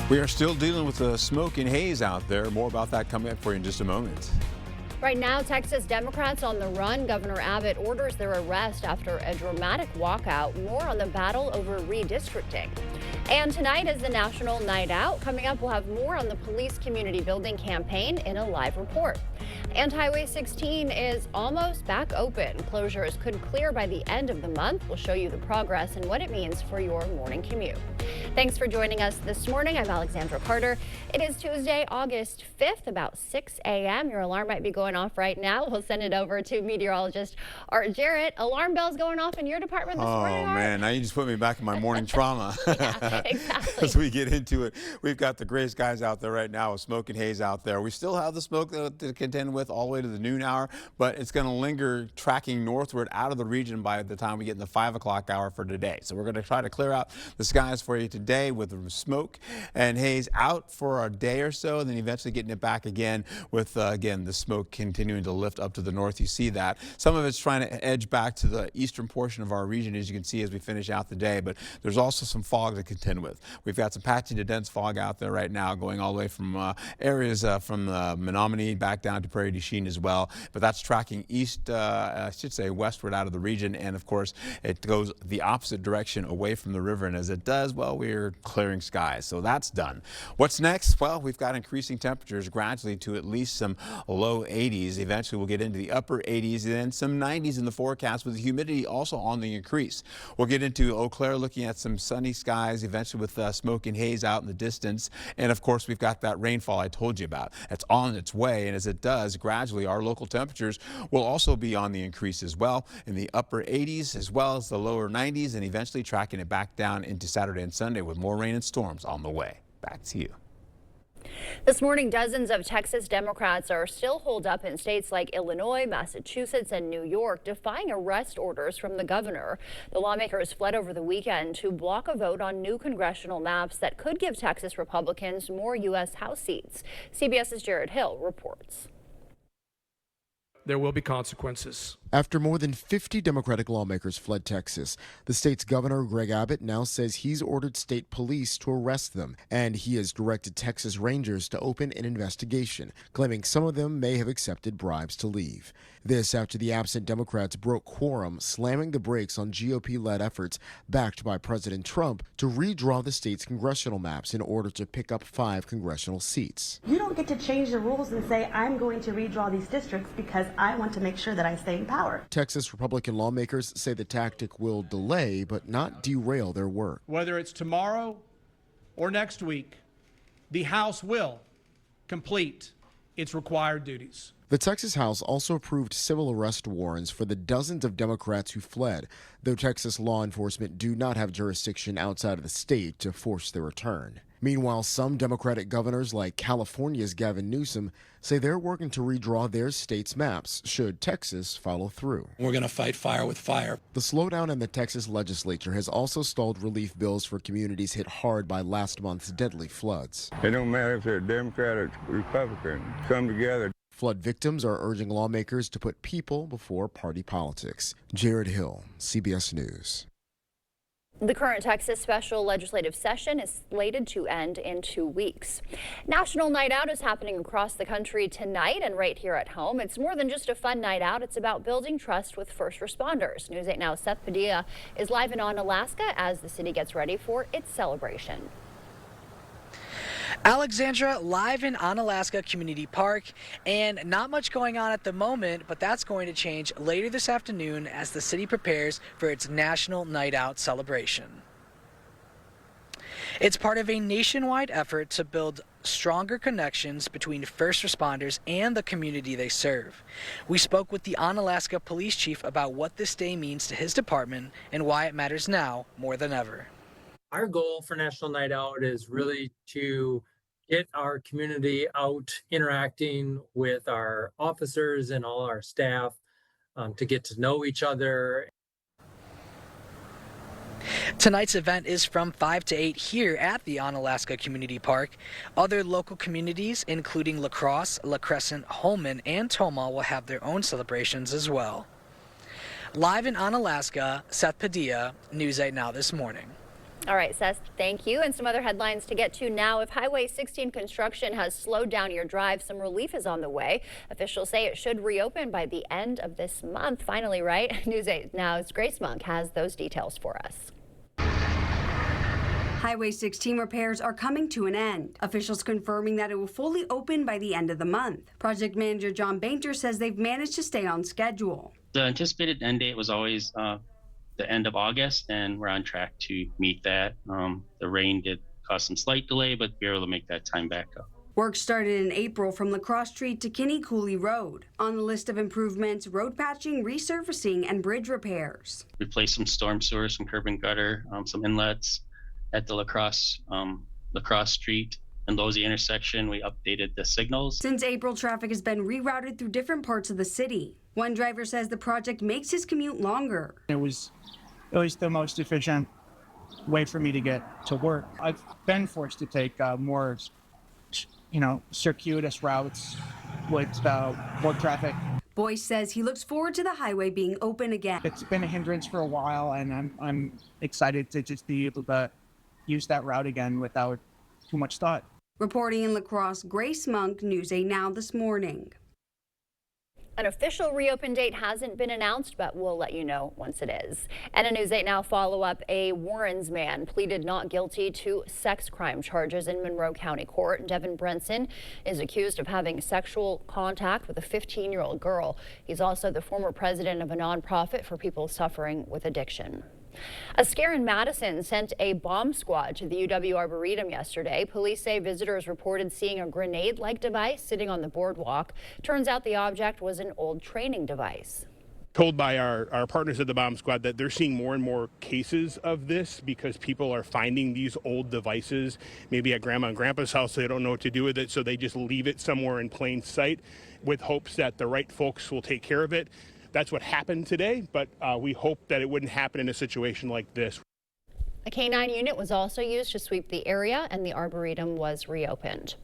We are still dealing with the smoke and haze out there. More about that coming up for you in just a moment. Right now, Texas Democrats on the run. Governor Abbott orders their arrest after a dramatic walkout. More on the battle over redistricting. And tonight is the National Night Out. Coming up, we'll have more on the police community building campaign in a live report. And Highway 16 is almost back open. Closures could clear by the end of the month. We'll show you the progress and what it means for your morning commute. Thanks for joining us this morning. I'm Alexandra Carter. It is Tuesday, August 5th, about 6 a.m. Your alarm might be going off right now. We'll send it over to meteorologist Art Jarrett. Alarm bells going off in your department this morning, Art? Oh, man, now you just put me back in my morning trauma. Yeah, exactly. As we get into it, we've got the gray skies out there right now with smoke and haze out there. We still have the smoke to contend with all the way to the noon hour, but it's going to linger tracking northward out of the region by the time we get in the 5 o'clock hour for today. So we're going to try to clear out the skies for you today with the smoke and haze out for a day or so, and then eventually getting it back again with, again, the smoke continuing to lift up to the north. You see that. Some of it's trying to edge back to the eastern portion of our region, as you can see as we finish out the day, but there's also some fog to contend with. We've got some patchy to dense fog out there right now going all the way from areas from Menominee back down to Prairie du Chien as well, but that's tracking east, I should say westward out of the region, and of course it goes the opposite direction away from the river, and as it does, well, we're clearing skies, so that's done. What's next? Well, we've got increasing temperatures gradually to at least some low 80s. Eventually we'll get into the upper 80s and then some 90s in the forecast, with the humidity also on the increase. We'll get into Eau Claire looking at some sunny skies, eventually with smoke and haze out in the distance, and of course we've got that rainfall I told you about. It's on its way, and as it does, gradually our local temperatures will also be on the increase as well, in the upper 80s as well as the lower 90s, and eventually tracking it back down into Saturday and Sunday with more rain and storms on the way. Back to you. This morning, dozens of Texas Democrats are still holed up in states like Illinois, Massachusetts, and New York, defying arrest orders from the governor. The lawmakers fled over the weekend to block a vote on new congressional maps that could give Texas Republicans more U.S. House seats. CBS's Jared Hill reports. There will be consequences. After more than 50 Democratic lawmakers fled Texas, the state's governor, Greg Abbott, now says he's ordered state police to arrest them, and he has directed Texas Rangers to open an investigation, claiming some of them may have accepted bribes to leave. This after the absent Democrats broke quorum, slamming the brakes on GOP-led efforts backed by President Trump to redraw the state's congressional maps in order to pick up 5 congressional seats. You don't get to change the rules and say, I'm going to redraw these districts because I want to make sure that I stay in power. Texas Republican lawmakers say the tactic will delay but not derail their work. Whether it's tomorrow or next week, the House will complete its required duties. The Texas House also approved civil arrest warrants for the dozens of Democrats who fled, though Texas law enforcement do not have jurisdiction outside of the state to force their return. Meanwhile, some Democratic governors, like California's Gavin Newsom, say they're working to redraw their state's maps should Texas follow through. We're going to fight fire with fire. The slowdown in the Texas legislature has also stalled relief bills for communities hit hard by last month's deadly floods. It don't matter if they're Democrat or Republican. Come together. Flood victims are urging lawmakers to put people before party politics. Jared Hill, CBS News. The current Texas special legislative session is slated to end in 2 weeks. National Night Out is happening across the country tonight and right here at home. It's more than just a fun night out. It's about building trust with first responders. News 8 Now's Seth Padilla is live in Onalaska as the city gets ready for its celebration. Alexandra, live in Onalaska Community Park, and not much going on at the moment, but that's going to change later this afternoon as the city prepares for its National Night Out celebration. It's part of a nationwide effort to build stronger connections between first responders and the community they serve. We spoke with the Onalaska Police Chief about what this day means to his department and why it matters now more than ever. Our goal for National Night Out is really to get our community out interacting with our officers and all our staff, to get to know each other. Tonight's event is from 5 to 8 here at the Onalaska Community Park. Other local communities, including La Crosse, La Crescent, Holman, and Tomah, will have their own celebrations as well. Live in Onalaska, Seth Padilla, News 8 Now this morning. All right, Seth, thank you. And some other headlines to get to now. If Highway 16 construction has slowed down your drive, some relief is on the way. Officials say it should reopen by the end of this month. Finally, right? News 8 Now's Grace Monk has those details for us. Highway 16 repairs are coming to an end. Officials confirming that it will fully open by the end of the month. Project manager John Bainter says they've managed to stay on schedule. The anticipated end date was always the end of August, and we're on track to meet that. The rain did cause some slight delay, but we were able to make that time back up. Work started in April from La Crosse Street to Kinney Cooley Road. On the list of improvements, road patching, resurfacing, and bridge repairs. Replace some storm sewers, some curb and gutter, some inlets at the La Crosse Street and Losey intersection. We updated the signals. Since April, traffic has been rerouted through different parts of the city. One driver says the project makes his commute longer. It was the most efficient way for me to get to work. I've been forced to take more, circuitous routes with more traffic. Boyce says he looks forward to the highway being open again. It's been a hindrance for a while, and I'm excited to just be able to use that route again without too much thought. Reporting in La Crosse, Grace Monk, News 8 Now this morning. An official reopen date hasn't been announced, but we'll let you know once it is. And a News 8 Now follow-up, a Warrens man pleaded not guilty to sex crime charges in Monroe County Court. Devin Brenson is accused of having sexual contact with a 15-year-old girl. He's also the former president of a nonprofit for people suffering with addiction. A scare in Madison sent a bomb squad to the UW Arboretum yesterday. Police say visitors reported seeing a grenade-like device sitting on the boardwalk. Turns out the object was an old training device. Told by our partners at the bomb squad that they're seeing more and more cases of this because people are finding these old devices, maybe at grandma and grandpa's house. They don't know what to do with it, so they just leave it somewhere in plain sight with hopes that the right folks will take care of it. That's what happened today, but we hope that it wouldn't happen in a situation like this. A K-9 unit was also used to sweep the area, and the Arboretum was reopened.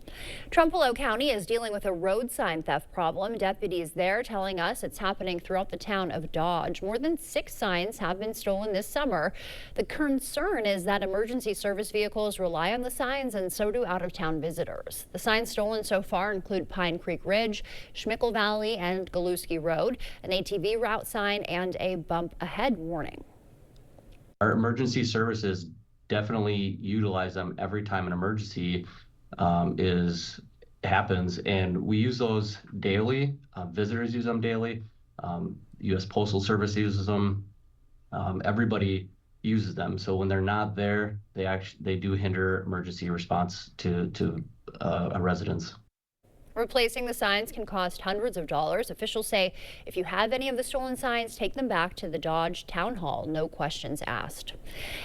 Trumpereau County is dealing with a road sign theft problem. Deputies there telling us it's happening throughout the town of Dodge. More than 6 signs have been stolen this summer. The concern is that emergency service vehicles rely on the signs, and so do out-of-town visitors. The signs stolen so far include Pine Creek Ridge, Schmickel Valley, and Galuski Road, an ATV route sign, and a bump ahead warning. Our emergency services definitely utilize them every time an emergency happens, and we use those daily. Visitors use them daily. U.S. Postal Service uses them. Everybody uses them. So when they're not there, they do hinder emergency response to a residence. Replacing the signs can cost hundreds of dollars. Officials say if you have any of the stolen signs, take them back to the Dodge Town Hall, no questions asked.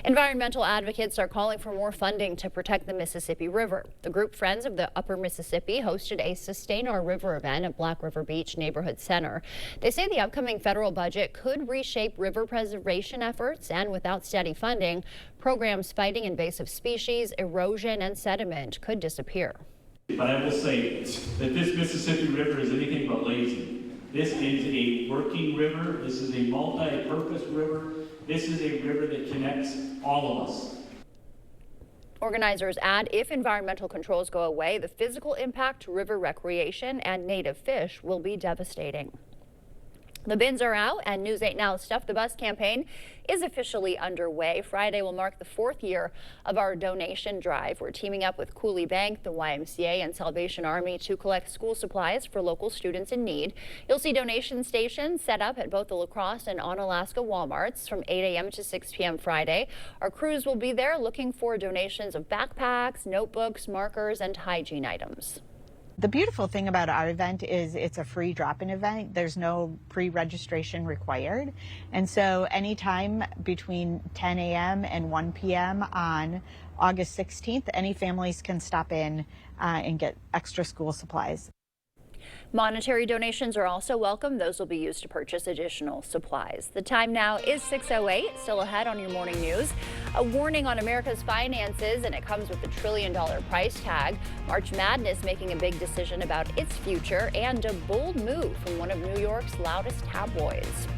Environmental advocates are calling for more funding to protect the Mississippi River. The group Friends of the Upper Mississippi hosted a Sustain Our River event at Black River Beach Neighborhood Center. They say the upcoming federal budget could reshape river preservation efforts, and without steady funding, programs fighting invasive species, erosion, and sediment could disappear. But I will say that this Mississippi River is anything but lazy. This is a working river. This is a multi-purpose river. This is a river that connects all of us. Organizers add if environmental controls go away, the physical impact to river recreation and native fish will be devastating. The bins are out, and News 8 Now's Stuff the Bus campaign is officially underway. Friday will mark the 4th year of our donation drive. We're teaming up with Cooley Bank, the YMCA, and Salvation Army to collect school supplies for local students in need. You'll see donation stations set up at both the La Crosse and Onalaska Walmarts from 8 a.m. to 6 p.m. Friday. Our crews will be there looking for donations of backpacks, notebooks, markers, and hygiene items. The beautiful thing about our event is it's a free drop-in event. There's no pre-registration required. And so anytime between 10 a.m. and 1 p.m. on August 16th, any families can stop in and get extra school supplies. Monetary donations are also welcome. Those will be used to purchase additional supplies. The time now is 6:08. Still ahead on your morning news. A warning on America's finances, and it comes with a $1 trillion price tag. March Madness making a big decision about its future, and a bold move from one of New York's loudest tabloids.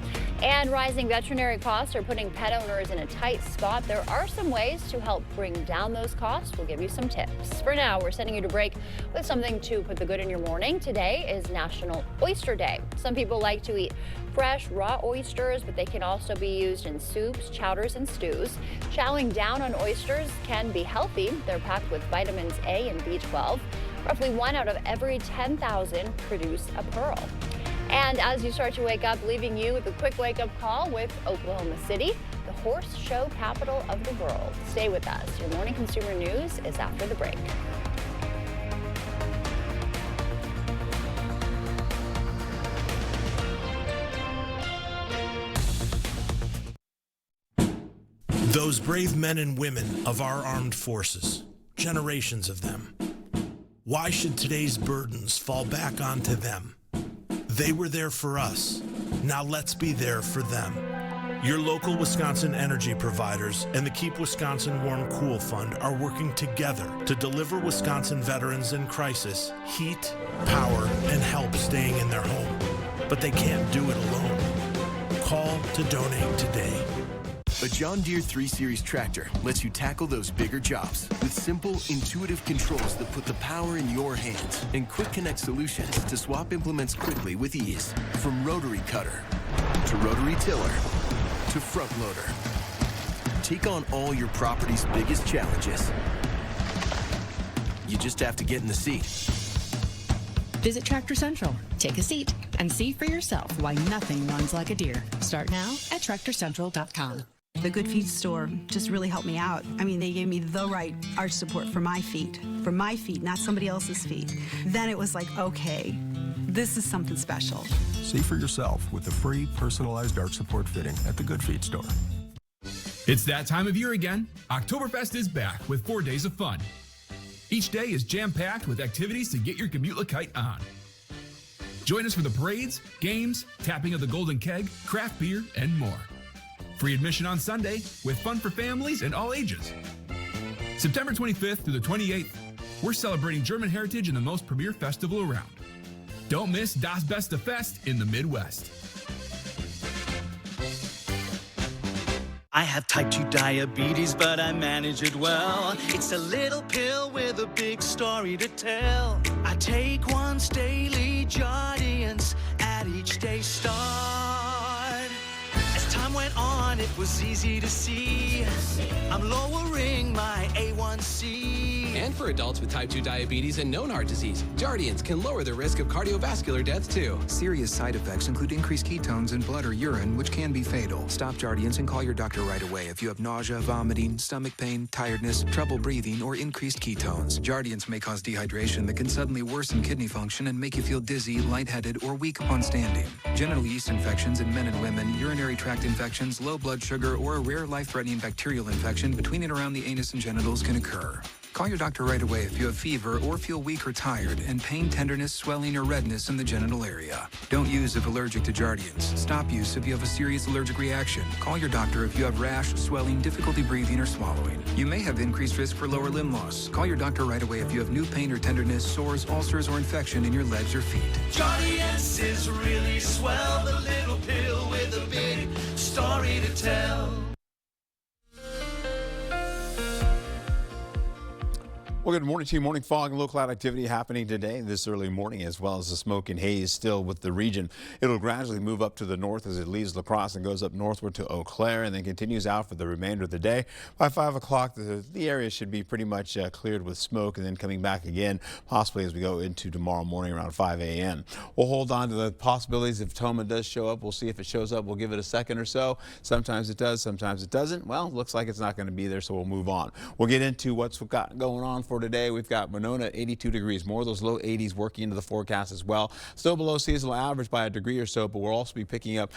And rising veterinary costs are putting pet owners in a tight spot. There are some ways to help bring down those costs. We'll give you some tips. For now, we're sending you to break with something to put the good in your morning. Today is National Oyster Day. Some people like to eat fresh, raw oysters, but they can also be used in soups, chowders, and stews. Chowing down on oysters can be healthy. They're packed with vitamins A and B12. Roughly 1 out of every 10,000 produce a pearl. And as you start to wake up, leaving you with a quick wake-up call with Oklahoma City, the horse show capital of the world. Stay with us. Your morning consumer news is after the break. Those brave men and women of our armed forces, generations of them. Why should today's burdens fall back onto them? They were there for us. Now let's be there for them. Your local Wisconsin energy providers and the Keep Wisconsin Warm Cool Fund are working together to deliver Wisconsin veterans in crisis heat, power, and help staying in their home. But they can't do it alone. Call to donate today. A John Deere 3 Series tractor lets you tackle those bigger jobs with simple, intuitive controls that put the power in your hands and quick connect solutions to swap implements quickly with ease. From rotary cutter to rotary tiller to front loader. Take on all your property's biggest challenges. You just have to get in the seat. Visit Tractor Central, take a seat, and see for yourself why nothing runs like a Deere. Start now at TractorCentral.com. The Good Feet store just really helped me out. I mean, they gave me the right arch support for my feet, not somebody else's feet. Then it was like, okay, this is something special. See for yourself with the free personalized arch support fitting at the Good Feet store. It's that time of year again. Oktoberfest is back with 4 days of fun. Each day is jam-packed with activities to get your Gemütlichkeit on. Join us for the parades, games, tapping of the golden keg, craft beer, and more. Free admission on Sunday with fun for families and all ages. September 25th through the 28th, we're celebrating German heritage in the most premier festival around. Don't miss Das Beste Fest in the Midwest. I have type 2 diabetes, but I manage it well. It's a little pill with a big story to tell. I take once daily, Jardiance, at each day start. As time went on, it was easy to see I'm lowering my A1C. And for adults with type 2 diabetes and known heart disease, Jardiance can lower the risk of cardiovascular death too. Serious side effects include increased ketones in blood or urine, which can be fatal. Stop Jardiance and call your doctor right away if you have nausea, vomiting, stomach pain, tiredness, trouble breathing, or increased ketones. Jardiance may cause dehydration that can suddenly worsen kidney function and make you feel dizzy, lightheaded, or weak upon standing. Genital yeast infections in men and women, urinary tract infections, low blood sugar, or a rare life-threatening bacterial infection between and around the anus and genitals can occur. Call your doctor right away if you have fever or feel weak or tired and pain, tenderness, swelling, or redness in the genital area. Don't use if allergic to Jardiance. Stop use if you have a serious allergic reaction. Call your doctor if you have rash, swelling, difficulty breathing, or swallowing. You may have increased risk for lower limb loss. Call your doctor right away if you have new pain or tenderness, sores, ulcers, or infection in your legs or feet. Jardiance is really swell, the little pill with a big story to tell. Well, good morning to you. Morning fog and low cloud activity happening today this early morning, as well as the smoke and haze still with the region. It'll gradually move up to the north as it leaves La Crosse and goes up northward to Eau Claire and then continues out for the remainder of the day. By 5 o'clock, the area should be pretty much cleared with smoke and then coming back again, possibly as we go into tomorrow morning around 5 a.m. We'll hold on to the possibilities if Toma does show up. We'll see if it shows up. We'll give it a second or so. Sometimes it does, sometimes it doesn't. Well, looks like it's not going to be there, so we'll move on. We'll get into what's got going on for today. We've got Winona 82 degrees, more of those low 80s working into the forecast as well. Still below seasonal average by a degree or so, but we'll also be picking up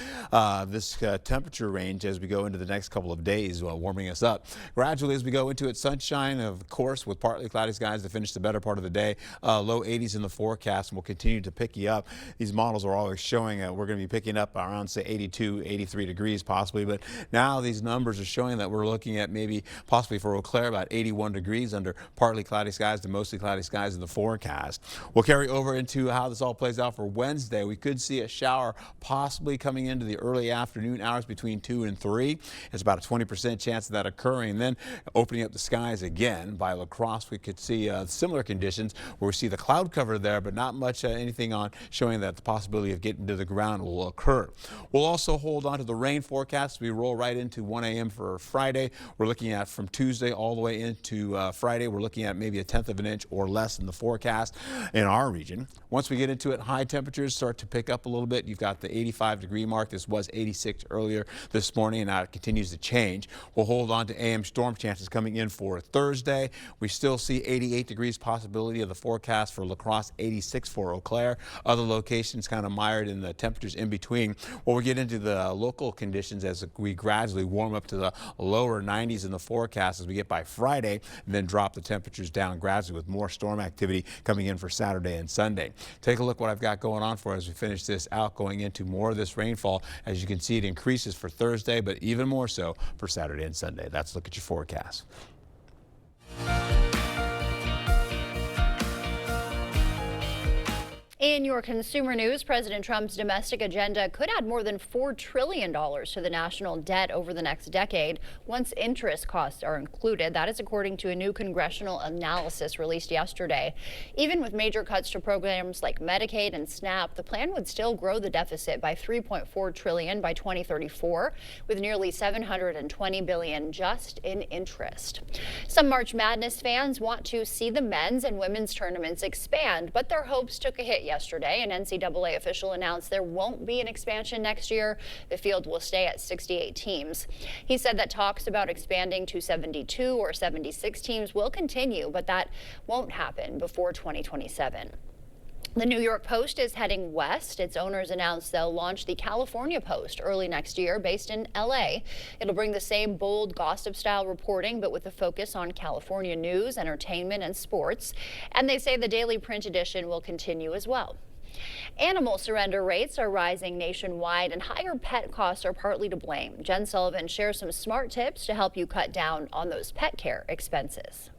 this temperature range as we go into the next couple of days, warming us up. Gradually as we go into it, sunshine, of course, with partly cloudy skies to finish the better part of the day. Low 80s in the forecast, and we'll continue to pick you up. These models are always showing we're going to be picking up around, say, 82, 83 degrees possibly, but now these numbers are showing that we're looking at maybe possibly for Eau Claire about 81 degrees under partly cloudy skies to mostly cloudy skies in the forecast. We'll carry over into how this all plays out for Wednesday. We could see a shower possibly coming into the early afternoon hours between 2 and 3. It's about a 20% chance of that occurring. And then opening up the skies again by La Crosse, we could see similar conditions where we see the cloud cover there, but not much anything on showing that the possibility of getting to the ground will occur. We'll also hold on to the rain forecast. We roll right into 1 a.m. for Friday. We're looking at from Tuesday all the way into Friday. We're looking at maybe a 1/10 of an inch or less in the forecast in our region. Once we get into it, high temperatures start to pick up a little bit. You've got the 85-degree mark. This was 86 earlier this morning, and now it continues to change. We'll hold on to AM storm chances coming in for Thursday. We still see 88 degrees possibility of the forecast for La Crosse, 86 for Eau Claire. Other locations kind of mired in the temperatures in between. Well, we get into the local conditions as we gradually warm up to the lower 90s in the forecast as we get by Friday, and then drop the temperatures down gradually with more storm activity coming in for Saturday and Sunday. Take a look what I've got going on for as we finish this out, going into more of this rainfall. As you can see, it increases for Thursday, but even more so for Saturday and Sunday. That's a look at your forecast. In your consumer news, President Trump's domestic agenda could add more than $4 trillion to the national debt over the next decade once interest costs are included. That is according to a new congressional analysis released yesterday. Even with major cuts to programs like Medicaid and SNAP, the plan would still grow the deficit by $3.4 trillion by 2034, with nearly $720 billion just in interest. Some March Madness fans want to see the men's and women's tournaments expand, but their hopes took a hit yesterday. An NCAA official announced there won't be an expansion next year. The field will stay at 68 teams. He said that talks about expanding to 72 or 76 teams will continue, but that won't happen before 2027. The New York Post is heading west. Its owners announced they'll launch the California Post early next year, based in LA. It'll bring the same bold gossip-style reporting, but with a focus on California news, entertainment, and sports. And they say the daily print edition will continue as well. Animal surrender rates are rising nationwide, and higher pet costs are partly to blame. Jen Sullivan shares some smart tips to help you cut down on those pet care expenses.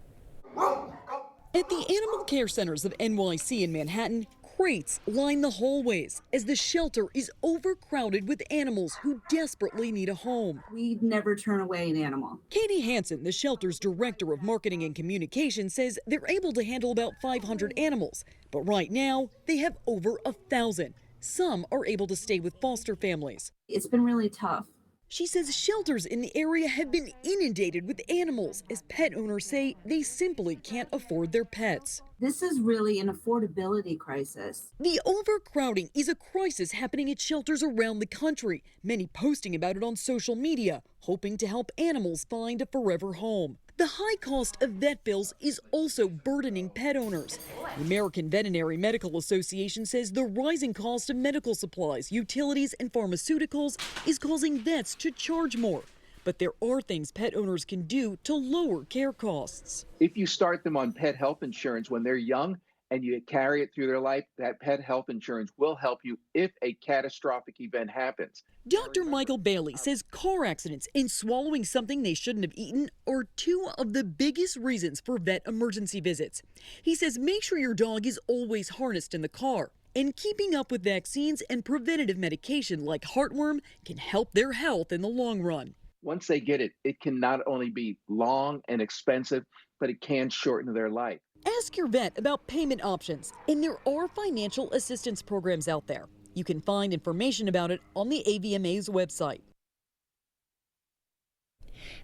At the animal care centers of NYC in Manhattan, crates line the hallways as the shelter is overcrowded with animals who desperately need a home. We'd never turn away an animal. Katie Hansen, the shelter's director of marketing and communication, says they're able to handle about 500 animals, but right now they have over 1,000. Some are able to stay with foster families. It's been really tough. She says shelters in the area have been inundated with animals, as pet owners say they simply can't afford their pets. This is really an affordability crisis. The overcrowding is a crisis happening at shelters around the country, many posting about it on social media, hoping to help animals find a forever home. The high cost of vet bills is also burdening pet owners. The American Veterinary Medical Association says the rising cost of medical supplies, utilities, and pharmaceuticals is causing vets to charge more. But there are things pet owners can do to lower care costs. If you start them on pet health insurance when they're young and you carry it through their life, that pet health insurance will help you if a catastrophic event happens. Dr. Michael Bailey says car accidents and swallowing something they shouldn't have eaten are two of the biggest reasons for vet emergency visits. He says make sure your dog is always harnessed in the car, and keeping up with vaccines and preventative medication like heartworm can help their health in the long run. Once they get it, it can not only be long and expensive, but it can shorten their life. Ask your vet about payment options, and there are financial assistance programs out there. You can find information about it on the AVMA's website.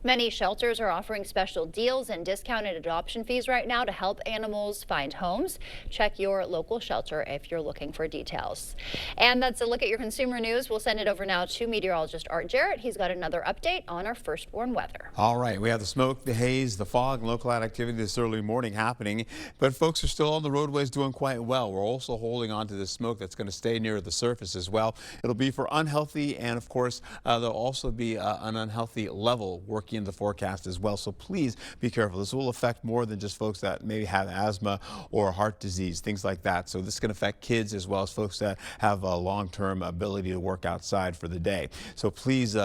Many shelters are offering special deals and discounted adoption fees right now to help animals find homes. Check your local shelter if you're looking for details. And that's a look at your consumer news. We'll send it over now to meteorologist Art Jarrett. He's got another update on our firstborn weather. All right, we have the smoke, the haze, the fog, and local activity this early morning happening, but folks are still on the roadways doing quite well. We're also holding on to this smoke that's going to stay near the surface as well. It'll be for unhealthy, and of course, there'll also be an unhealthy level working in the forecast as well. So please be careful. This will affect more than just folks that maybe have asthma or heart disease, things like that. So this can affect kids as well as folks that have a long-term ability to work outside for the day. So please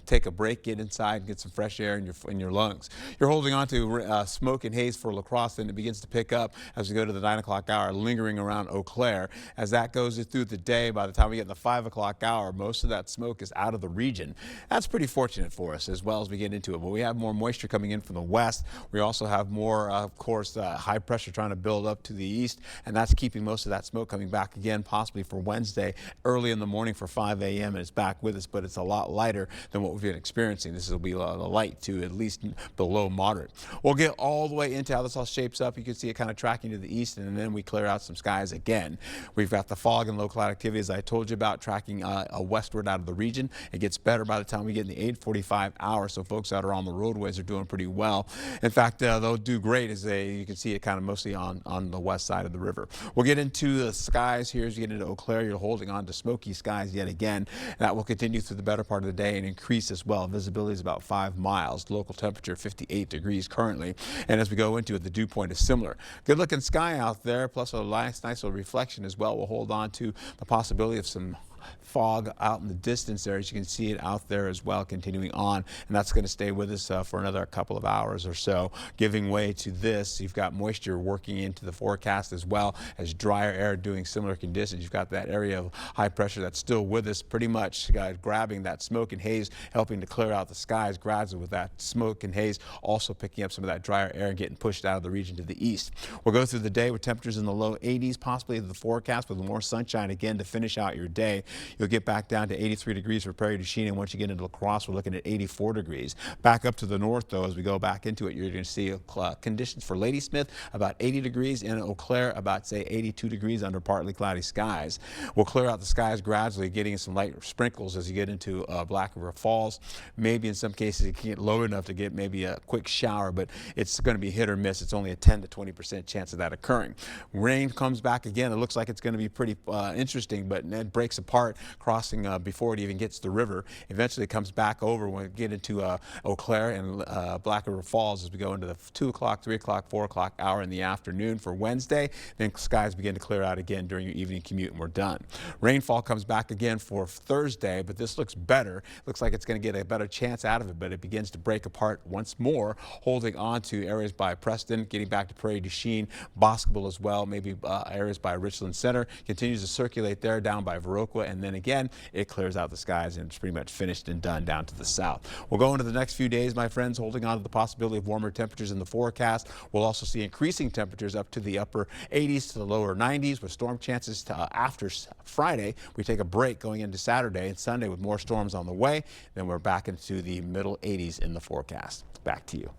take a break, get inside, get some fresh air in your lungs. You're holding on to smoke and haze for La Crosse, and it begins to pick up as we go to the 9 o'clock hour, lingering around Eau Claire. As that goes through the day, by the time we get in the 5 o'clock hour, most of that smoke is out of the region. That's pretty fortunate for us as well as we get into it. But we have more moisture coming in from the west. We also have more, of course, high pressure trying to build up to the east, and that's keeping most of that smoke coming back again, possibly for Wednesday, early in the morning for 5 a.m. and it's back with us, but it's a lot lighter than what we've been experiencing. This will be a light to at least below moderate. We'll get all the way into how this all shapes up. You can see it kind of tracking to the east, and then we clear out some skies again. We've got the fog and low cloud activity, as I told you about, tracking westward out of the region. It gets better by the time we get in the 8:45 hour, so folks that are on the roadways are doing pretty well. In fact, they'll do great as you can see it kind of mostly on the west side of the river. We'll get into the skies here as you get into Eau Claire. You're holding on to smoky skies yet again. That will continue through the better part of the day and increase as well. Visibility is about 5 miles. Local temperature 58 degrees currently. And as we go into it, the dew point is similar. Good looking sky out there, plus a nice little reflection as well. We'll hold on to the possibility of some fog out in the distance there, as you can see it out there as well, continuing on, and that's going to stay with us for another couple of hours or so, giving way to this. You've got moisture working into the forecast as well as drier air doing similar conditions. You've got that area of high pressure that's still with us, pretty much grabbing that smoke and haze, helping to clear out the skies gradually, with that smoke and haze also picking up some of that drier air and getting pushed out of the region to the east. We'll go through the day with temperatures in the low 80s, possibly the forecast with more sunshine again to finish out your day. You'll get back down to 83 degrees for Prairie du Chien, and once you get into La Crosse, we're looking at 84 degrees. Back up to the north, though, as we go back into it, you're going to see conditions for Ladysmith about 80 degrees, in Eau Claire about, say, 82 degrees under partly cloudy skies. We'll clear out the skies gradually, getting some light sprinkles as you get into Black River Falls. Maybe in some cases it can get low enough to get maybe a quick shower, but it's going to be hit or miss. It's only a 10 to 20% chance of that occurring. Rain comes back again. It looks like it's going to be pretty interesting, but it breaks apart, crossing before it even gets to the river. Eventually it comes back over when we get into Eau Claire and Black River Falls as we go into the 2 o'clock, 3 o'clock, 4 o'clock hour in the afternoon for Wednesday. Then skies begin to clear out again during your evening commute, and we're done. Rainfall comes back again for Thursday, but this looks better. Looks like it's going to get a better chance out of it, but it begins to break apart once more, holding on to areas by Preston, getting back to Prairie du Chien, Boscobel as well, maybe areas by Richland Center, continues to circulate there down by Viroqua, and then again it clears out the skies and it's pretty much finished and done down to the south. We'll go into the next few days, my friends, holding on to the possibility of warmer temperatures in the forecast. We'll also see increasing temperatures up to the upper 80s to the lower 90s with storm chances after Friday. We take a break going into Saturday and Sunday with more storms on the way. Then we're back into the middle 80s in the forecast. Back to you.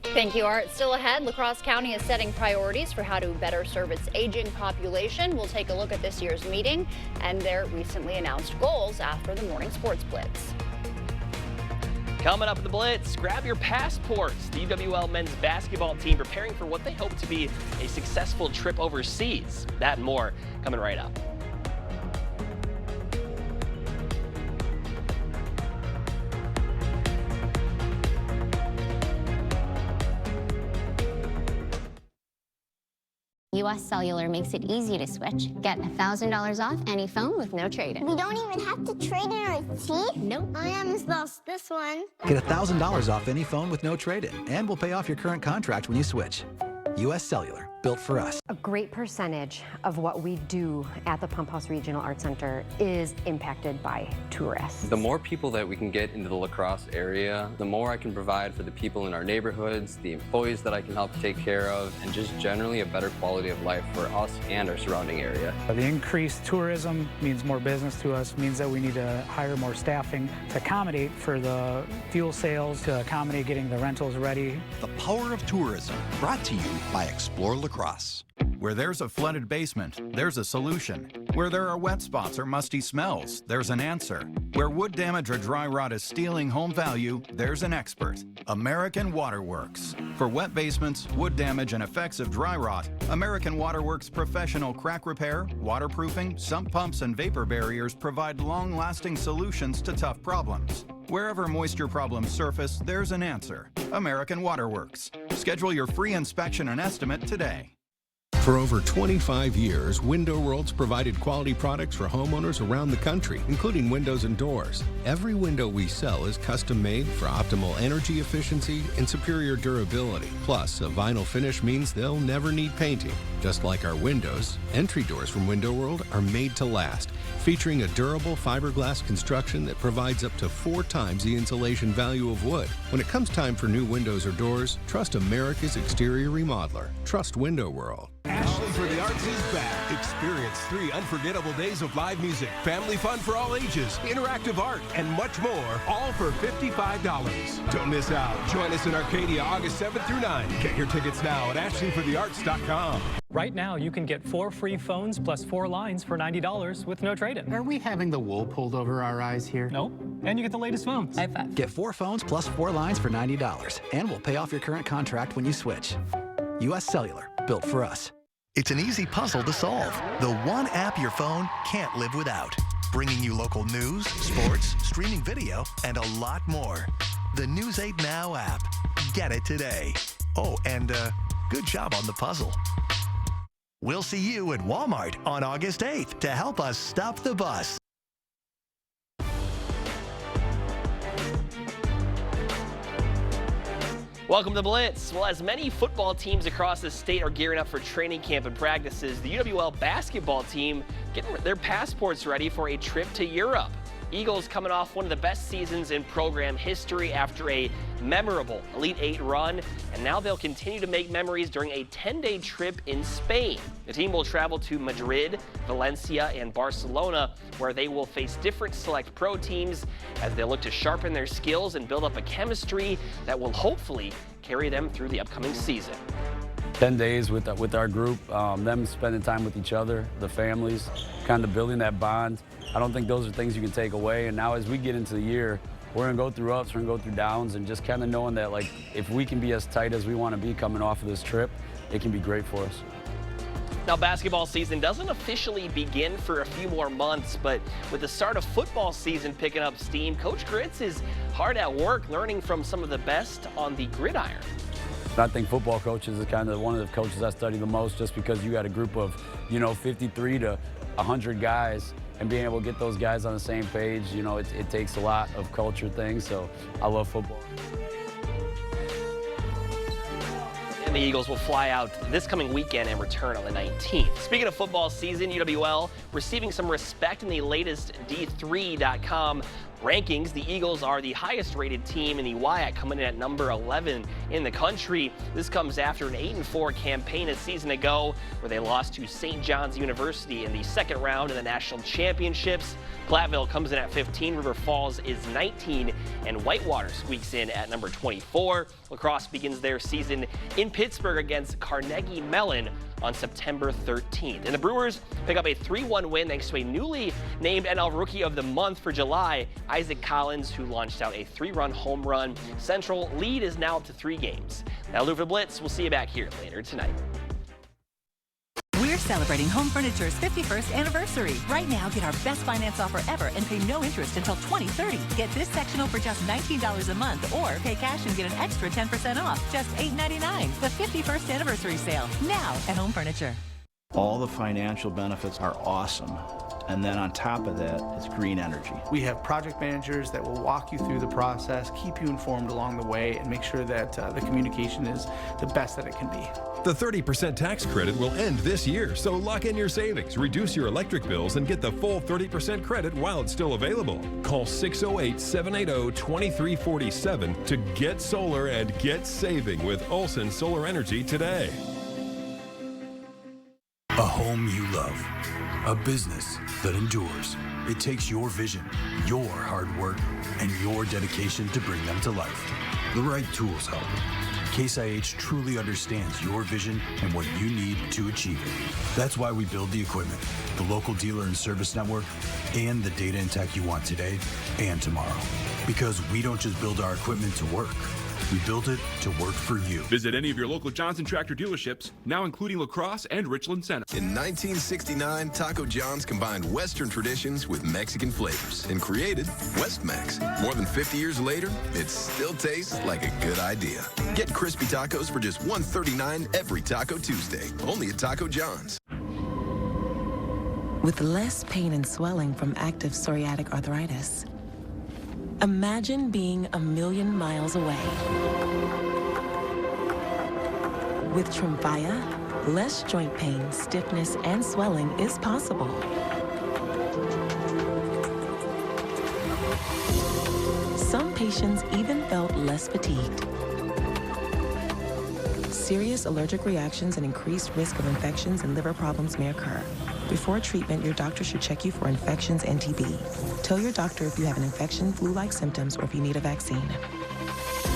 Thank you, Art. Still ahead, La Crosse County is setting priorities for how to better serve its aging population. We'll take a look at this year's meeting and their recently announced goals after the morning sports blitz. Coming up in the Blitz, grab your passports. The UWL men's basketball team preparing for what they hope to be a successful trip overseas. That and more coming right up. US Cellular makes it easy to switch. Get $1,000 off any phone with no trade-in. We don't even have to trade in our teeth? Nope. I almost lost this one. Get $1,000 off any phone with no trade-in, and we'll pay off your current contract when you switch. US Cellular, built for us. A great percentage of what we do at the Pump House Regional Arts Center is impacted by tourists. The more people that we can get into the La Crosse area, the more I can provide for the people in our neighborhoods, the employees that I can help take care of, and just generally a better quality of life for us and our surrounding area. The increased tourism means more business to us, means that we need to hire more staffing to accommodate for the fuel sales, to accommodate getting the rentals ready. The power of tourism, brought to you by Explore La Crosse. Where there's a flooded basement, there's a solution. Where there are wet spots or musty smells, there's an answer. Where wood damage or dry rot is stealing home value, there's an expert. American Waterworks. For wet basements, wood damage, and effects of dry rot, American Waterworks professional crack repair, waterproofing, sump pumps, and vapor barriers provide long-lasting solutions to tough problems. Wherever moisture problems surface, there's an answer. American Waterworks. Schedule your free inspection and estimate today. For over 25 years, Window World's provided quality products for homeowners around the country, including windows and doors. Every window we sell is custom made for optimal energy efficiency and superior durability. Plus, a vinyl finish means they'll never need painting. Just like our windows, entry doors from Window World are made to last, featuring a durable fiberglass construction that provides up to 4 times the insulation value of wood. When it comes time for new windows or doors, trust America's exterior remodeler. Trust Window World. Ashley for the Arts is back. Experience 3 unforgettable days of live music, family fun for all ages, interactive art, and much more, all for $55. Don't miss out. Join us in Arcadia August 7th through 9th. Get your tickets now at ashleyforthearts.com. Right now, you can get 4 free phones plus 4 lines for $90 with no trade-in. Are we having the wool pulled over our eyes here? Nope. And you get the latest phones. High five. Get 4 phones plus 4 lines for $90, and we'll pay off your current contract when you switch. U.S. Cellular, built for us. It's an easy puzzle to solve. The one app your phone can't live without. Bringing you local news, sports, streaming video, and a lot more. The News 8 Now app. Get it today. Oh, and good job on the puzzle. We'll see you at Walmart on August 8th to help us stop the bus. Welcome to Blitz. Well, as many football teams across the state are gearing up for training camp and practices, the UWL basketball team getting their passports ready for a trip to Europe. Eagles coming off one of the best seasons in program history after a memorable Elite 8 run, and now they'll continue to make memories during a 10-day trip in Spain. The team will travel to Madrid, Valencia, and Barcelona, where they will face different select pro teams as they look to sharpen their skills and build up a chemistry that will hopefully carry them through the upcoming season. 10 days with our group, them spending time with each other, the families, kind of building that bond. I don't think those are things you can take away. And now as we get into the year, we're going to go through ups, we're going to go through downs, and just kind of knowing that, like, if we can be as tight as we want to be coming off of this trip, it can be great for us. Now, basketball season doesn't officially begin for a few more months, but with the start of football season picking up steam, Coach Gritz is hard at work learning from some of the best on the gridiron. I think football coaches is kind of one of the coaches I study the most, just because you got a group of, 53 to 100 guys, and being able to get those guys on the same page, it takes a lot of culture things, so I love football. And the Eagles will fly out this coming weekend and return on the 19th. Speaking of football season, UWL receiving some respect in the latest D3.com rankings. The Eagles are the highest rated team in the WIAC, coming in at number 11 in the country. This comes after an 8-4 campaign a season ago where they lost to St. John's University in the second round of the national championships. Platteville comes in at 15, River Falls is 19, and Whitewater squeaks in at number 24. Lacrosse begins their season in Pittsburgh against Carnegie Mellon on September 13th. And the Brewers pick up a 3-1 win thanks to a newly named NL Rookie of the Month for July, Isaac Collins, who launched out a 3-run home run. Central lead is now up to 3 games. That'll do for Blitz. We'll see you back here later tonight. We're celebrating Home Furniture's 51st anniversary. Right now, get our best finance offer ever and pay no interest until 2030. Get this sectional for just $19 a month, or pay cash and get an extra 10% off, just $8.99. The 51st anniversary sale, now at Home Furniture. All the financial benefits are awesome. And then on top of that, it's green energy. We have project managers that will walk you through the process, keep you informed along the way, and make sure that the communication is the best that it can be. The 30% tax credit will end this year, so lock in your savings, reduce your electric bills, and get the full 30% credit while it's still available. Call 608-780-2347 to get solar and get saving with Olson Solar Energy today. A home you love. A business that endures. It takes your vision, your hard work, and your dedication to bring them to life. The right tools help. Case IH truly understands your vision and what you need to achieve it. That's why we build the equipment, the local dealer and service network, and the data and tech you want today and tomorrow. Because we don't just build our equipment to work. We built it to work for you. Visit any of your local Johnson Tractor dealerships, now including La Crosse and Richland Center. In 1969, Taco John's combined Western traditions with Mexican flavors and created West-Mex. More than 50 years later, it still tastes like a good idea. Get crispy tacos for just $1.39 every Taco Tuesday, only at Taco John's. With less pain and swelling from active psoriatic arthritis, imagine being a million miles away. With Tremfya, less joint pain, stiffness, and swelling is possible. Some patients even felt less fatigued. Serious allergic reactions and increased risk of infections and liver problems may occur. Before treatment, your doctor should check you for infections and TB. Tell your doctor if you have an infection, flu-like symptoms, or if you need a vaccine.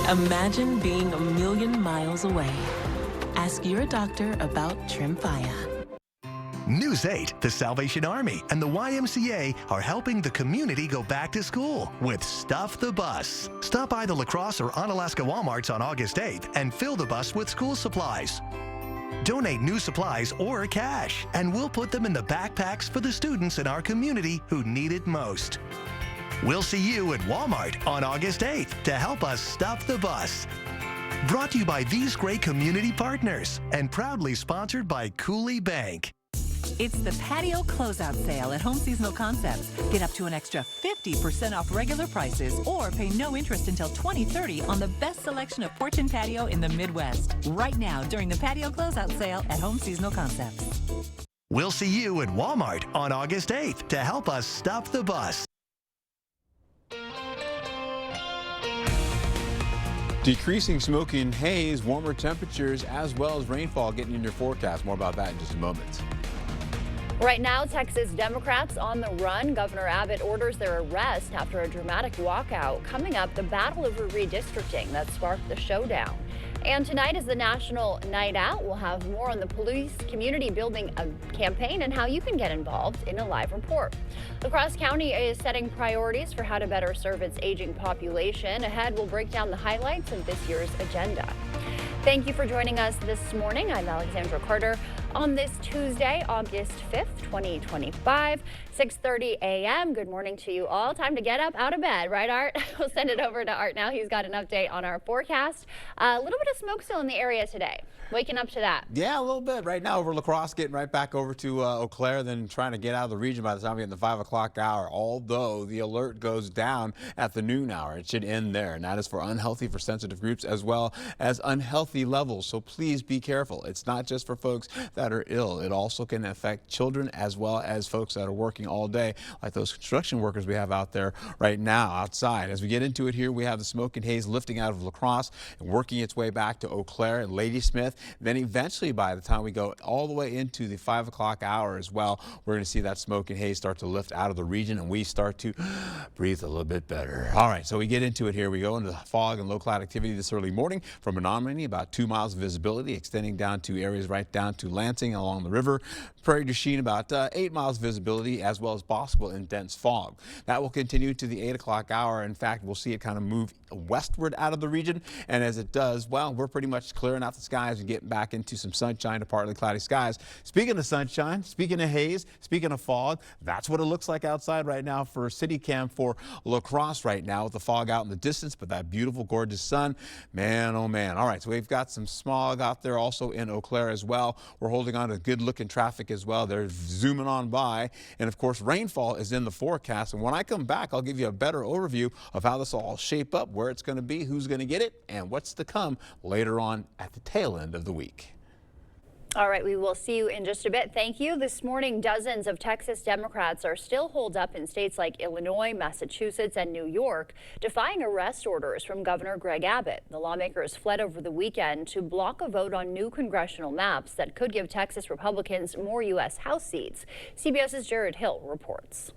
Imagine being a million miles away. Ask your doctor about Tremfya. News 8, the Salvation Army, and the YMCA are helping the community go back to school with Stuff the Bus. Stop by the La Crosse or Onalaska Walmarts on August 8th and fill the bus with school supplies. Donate new supplies or cash, and we'll put them in the backpacks for the students in our community who need it most. We'll see you at Walmart on August 8th to help us stuff the bus. Brought to you by these great community partners and proudly sponsored by Cooley Bank. It's the patio closeout sale at Home Seasonal Concepts. Get up to an extra 50% off regular prices or pay no interest until 2030 on the best selection of porch and patio in the Midwest. Right now during the patio closeout sale at Home Seasonal Concepts. We'll see you at Walmart on August 8th to help us stuff the bus. Decreasing smoky and haze, warmer temperatures, as well as rainfall getting in your forecast. More about that in just a moment. Right now, Texas Democrats on the run. Governor Abbott orders their arrest after a dramatic walkout. Coming up, the battle over redistricting that sparked the showdown. And tonight is the National Night Out. We'll have more on the police community building a campaign and how you can get involved in a live report. La Crosse County is setting priorities for how to better serve its aging population. Ahead, we'll break down the highlights of this year's agenda. Thank you for joining us this morning. I'm Alexandra Carter on this Tuesday, August 5th, 2025, 6:30 a.m. Good morning to you all. Time to get up out of bed, right, Art? We'll send it over to Art now. He's got an update on our forecast. A little bit of smoke still in the area today. Waking up to that. Yeah, a little bit. Right now over La Crosse, getting right back over to Eau Claire, then trying to get out of the region by the time we get in the 5 o'clock hour, although the alert goes down at the noon hour. It should end there, and that is for unhealthy for sensitive groups as well as unhealthy levels. So please be careful. It's not just for folks that are ill. It also can affect children as well as folks that are working all day, like those construction workers we have out there right now outside. As we get into it here, we have the smoke and haze lifting out of La Crosse and working its way back to Eau Claire and Ladysmith. Then eventually, by the time we go all the way into the 5 o'clock hour as well, we're going to see that smoke and haze start to lift out of the region, and we start to breathe a little bit better. All right, so we get into it here. We go into the fog and low cloud activity this early morning from Menominee, about 2 miles of visibility, extending down to areas right down to Lansing along the river. Prairie du Chien, about 8 miles visibility, as well as possible in dense fog. That will continue to the 8 o'clock hour. In fact, we'll see it kind of move westward out of the region, and as it does, well, we're pretty much clearing out the skies and getting back into some sunshine to partly cloudy skies. Speaking of sunshine, speaking of haze, speaking of fog, that's what it looks like outside right now for City Cam for La Crosse right now, with the fog out in the distance, but that beautiful, gorgeous sun. Man, oh man. All right, so we've got some smog out there also in Eau Claire as well. We're holding on to good looking traffic as well. They're zooming on by, and of course rainfall is in the forecast, and when I come back I'll give you a better overview of how this will all shape up, where it's going to be, who's going to get it, and what's to come later on at the tail end of the week. All right, we will see you in just a bit. Thank you. This morning, dozens of Texas Democrats are still holed up in states like Illinois, Massachusetts, and New York, defying arrest orders from Governor Greg Abbott. The lawmakers fled over the weekend to block a vote on new congressional maps that could give Texas Republicans more U.S. House seats. CBS's Jared Hill reports.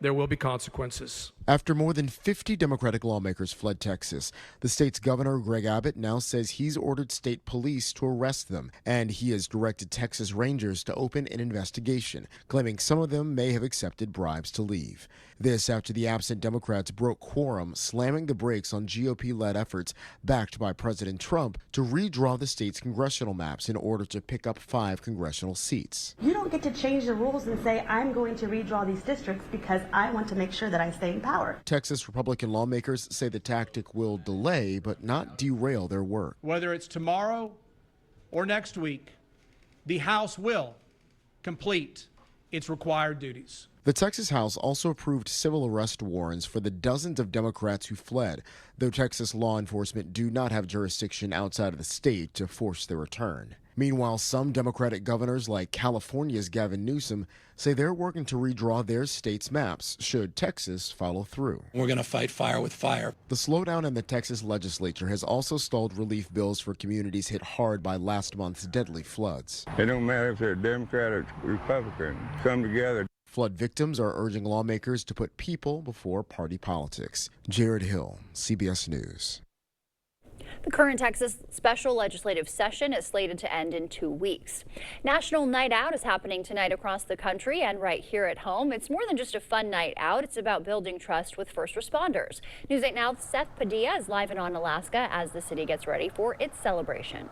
There will be consequences. After more than 50 Democratic lawmakers fled Texas, the state's governor, Greg Abbott, now says he's ordered state police to arrest them, and he has directed Texas Rangers to open an investigation, claiming some of them may have accepted bribes to leave. This after the absent Democrats broke quorum, slamming the brakes on GOP-led efforts backed by President Trump to redraw the state's congressional maps in order to pick up 5 congressional seats. You don't get to change the rules and say, I'm going to redraw these districts because I want to make sure that I stay in power. Texas Republican lawmakers say the tactic will delay but not derail their work. Whether it's tomorrow or next week, the House will complete its required duties. The Texas House also approved civil arrest warrants for the dozens of Democrats who fled, though Texas law enforcement do not have jurisdiction outside of the state to force their return. Meanwhile, some Democratic governors, like California's Gavin Newsom, say they're working to redraw their state's maps should Texas follow through. We're going to fight fire with fire. The slowdown in the Texas legislature has also stalled relief bills for communities hit hard by last month's deadly floods. It don't matter if they're Democrat or Republican. Come together. Flood victims are urging lawmakers to put people before party politics. Jared Hill, CBS News. The current Texas special legislative session is slated to end in 2 weeks. National Night Out is happening tonight across the country and right here at home. It's more than just a fun night out. It's about building trust with first responders. News 8 Now's Seth Padilla is live in Onalaska as the city gets ready for its celebration.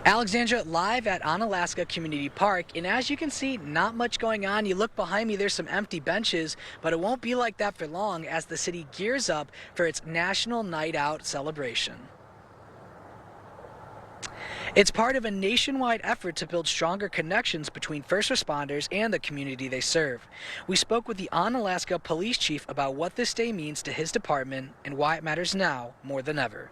Alexandra, live at Onalaska Community Park, and as you can see, not much going on. You look behind me, there's some empty benches, but it won't be like that for long as the city gears up for its National Night Out celebration. It's part of a nationwide effort to build stronger connections between first responders and the community they serve. We spoke with the Onalaska Police Chief about what this day means to his department and why it matters now more than ever.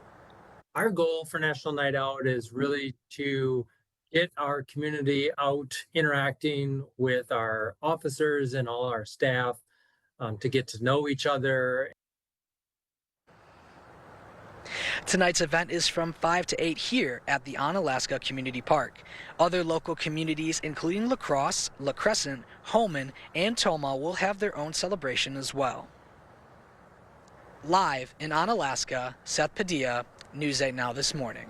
Our goal for National Night Out is really to get our community out interacting with our officers and all our staff to get to know each other. Tonight's event is from 5 to 8 here at the Onalaska Community Park. Other local communities, including La Crosse, La Crescent, Holman, and Tomah, will have their own celebration as well. Live in Onalaska, Seth Padilla, News 8 Now this morning.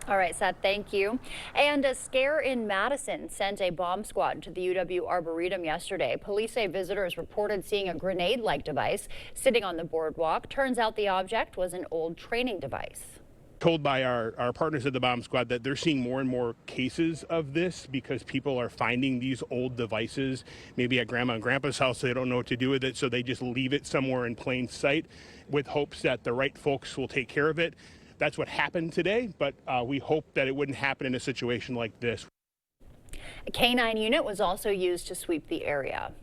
All right, Seth, thank you. And a scare in Madison sent a bomb squad to the UW Arboretum yesterday. Police say visitors reported seeing a grenade-like device sitting on the boardwalk. Turns out the object was an old training device. Told by our partners at the bomb squad that they're seeing more and more cases of this because people are finding these old devices maybe at grandma and grandpa's house. So they don't know what to do with it, so they just leave it somewhere in plain sight with hopes that the right folks will take care of it. That's what happened today, but we hope that it wouldn't happen in a situation like this. A K-9 unit was also used to sweep the area.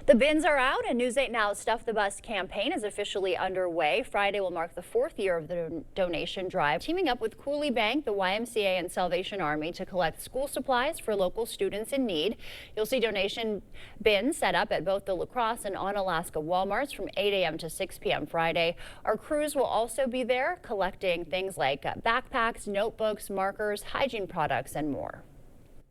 The bins are out and News 8 Now's Stuff the Bus campaign is officially underway. Friday will mark the 4th year of the donation drive, teaming up with Cooley Bank, the YMCA, and Salvation Army to collect school supplies for local students in need. You'll see donation bins set up at both the La Crosse and Onalaska Walmarts from 8 a.m. to 6 p.m. Friday. Our crews will also be there collecting things like backpacks, notebooks, markers, hygiene products, and more.